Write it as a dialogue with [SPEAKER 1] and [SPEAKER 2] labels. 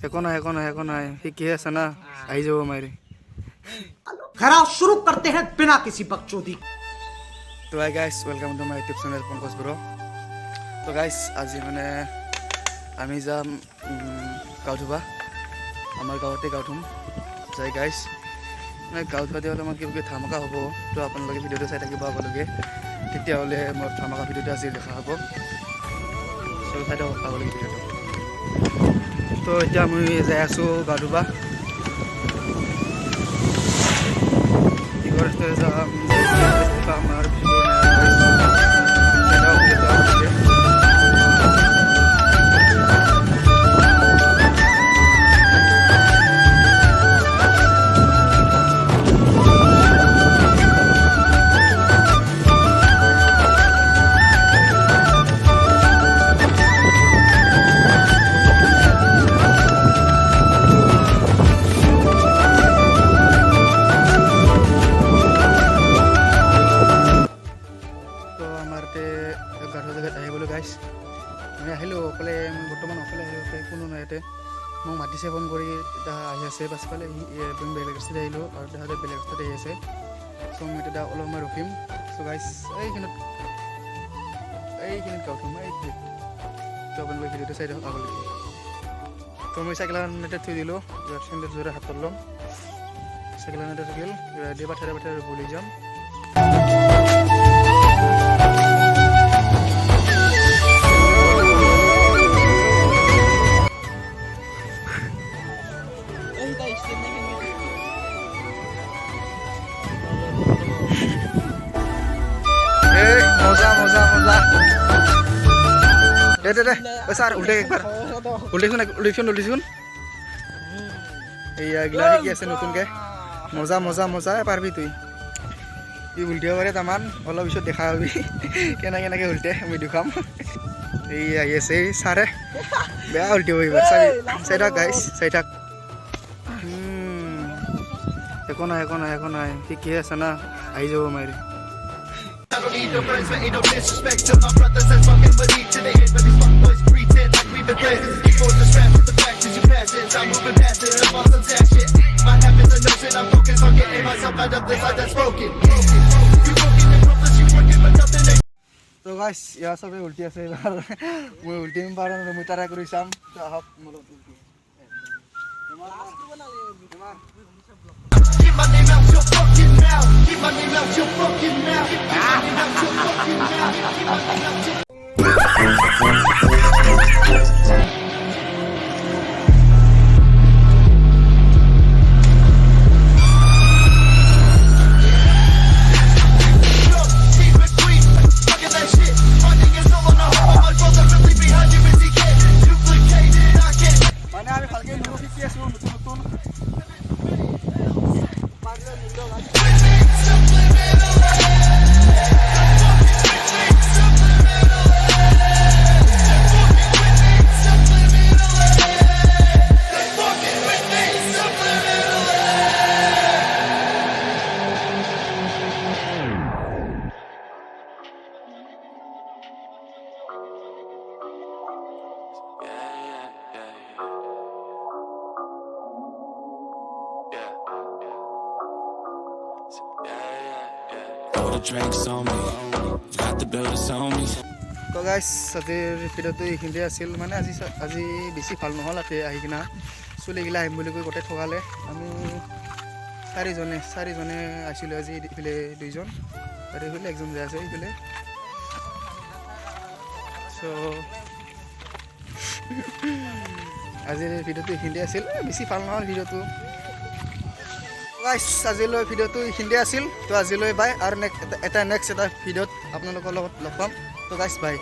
[SPEAKER 1] একো নাই শিকি আছে না আহি যাব মাৰি
[SPEAKER 2] खराब शुरू करते हैं बिना किसी बकचोदी।
[SPEAKER 1] তো hi guys welcome to my YouTube channel Pankaj বড়ো। তো গাইজ আজি মানে আমি যাম গাঁও ধুবা, আমাৰ গাঁৱতে গাঁও ধুম যাই গাইজ। মানে গাঁও ধুৱা দিওঁতে আমাৰ কিবা ধামাকা হ'ব, তো আপোনালোকে ভিডিঅ'টো চাই থাকিব আপোনালোকে, তেতিয়াহ'লে মোৰ ধামাকা ভিডিঅ'টো আজি দেখা হ'ব। চব চাই থাকক আপোনালোকে ভিডিঅ'টো। তো এতিয়া আমি যাই আছোঁ গাঁও ধুবা, যাম আমাৰ আমি আহিলোঁ অকলে, বৰ্তমান অকলে আহিলোঁ, কোনো নাই ইয়াতে। মোক মাতিছে ফোন কৰি, এতিয়া আহি আছে পাছফালে, বেলেগ ৰাস্তাতে আহিলোঁ আৰু তাহাঁতে বেলেগ ৰাস্তাতে আহি আছে। চ' মই এতিয়া অলপ সময় ৰখিম। চ' গাইছ এইখিনিত গাঁও থ'ম, তো আপোনালোকে ভিডিঅ'টো চাই থাকক আগলৈকে। তো মই চাইকেলখন এতিয়া থৈ দিলোঁ, চেণ্ডেল জোৰে হাতত ল'ম, চাইকেলখন এটা থাকিল ৰেডি পাঠাৰে বলি যাম। দে ছাৰ উল্টে একবাৰ উল্টিছোন এইগিলা শিকি আছে নতুনকৈ। মজা পাৰিবি তুই উল্টিব পাৰে তামান, অলপ পিছত দেখা পাবি কেনেকৈ উল্টে, আমি দেখাম। এই আহি আছে এই ছাৰে, বেয়া উল্টিব এইবাৰ, চাই থাক গাইছ, চাই থাক। একো নাই শিকি আছে না আহি যাব মাৰি।
[SPEAKER 3] I don't need no friends, but ain't no disrespect to my brothers that's fucking with each other. But these fuckboys pretend like we've been friends. Before the strap with the facts as you pass it, I'm moving past it, I'm on some sad shit. My habits are notion, I'm focused on getting myself out of this life that's broken. You broken and hopeless, you working but nothing ain't.
[SPEAKER 1] তো গাইছ ইয়াৰ চবেই উল্টি আছে এইবাৰ, মই উল্টিম পাৰোঁ, মই try কৰি চাম। তো আহক মোৰ লগত উল্টি।
[SPEAKER 3] Keep my name out your fucking mouth. Keep my name out your fucking mouth. Keep my name out your fucking mouth. Keep my name out your
[SPEAKER 4] drinks on me, got the builders on me.
[SPEAKER 1] তো গাইছ আজিৰ ভিডিঅ'টো এইখিনিতে আছিল। মানে আজি বেছি ভাল নহ'ল তাতে আহি কিনা, চুলিগিলা আহিম বুলি কৈ গোটেই ঠগালে। আমি চাৰিজনে আহিছিলোঁ আজি, এইফালে দুইজন আৰু এইফালে একজন যাই আছে এইফালে। চ' আজিৰ ভিডিঅ'টো এইখিনিতে আছিল, বেছি ভাল নহ'ল ভিডিঅ'টো। গাইছ আজিলৈ ভিডিঅ'টো এইখিনিতে আছিল। তো আজিলৈ বাই, আৰু নেক্সট এটা ভিডিঅ'ত আপোনালোকৰ লগত লগ পাম। তো গাইছ বাই।